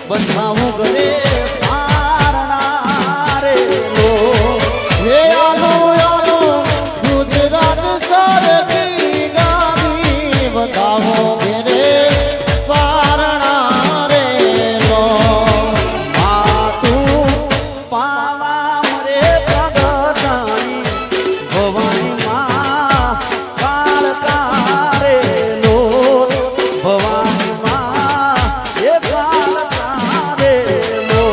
બંધાવું ગરે પારણા રે લો હે આલો આલો ગુજરાત સરકી ગાવી બંધાવો ગરે પારણા રે લો માતું પાવા મરે પ્રગટાણી ભવાની માં કાળકા રે લો ભવાની માં એ કાળકા રે લો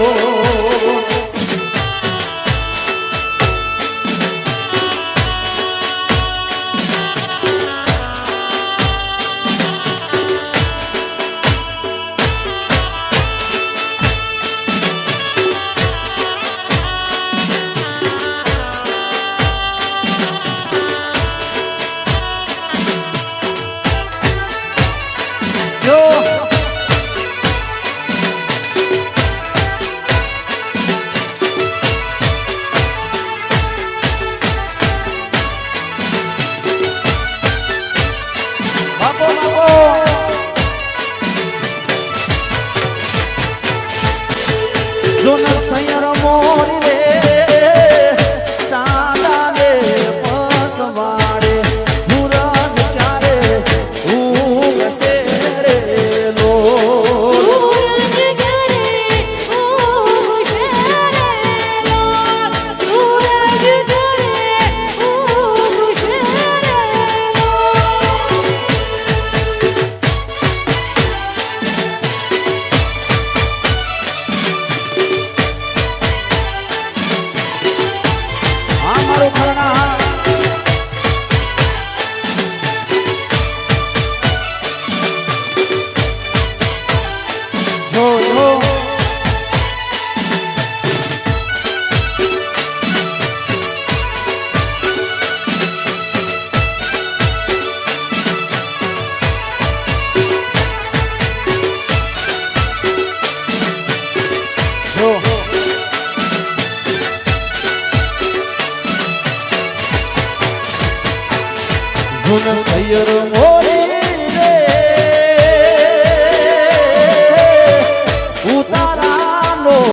જોન સૈયર મોરી રે ચાંદા રે પસવાડે મુરદ ક્યારે ઊંઘશે રે લો સૈયર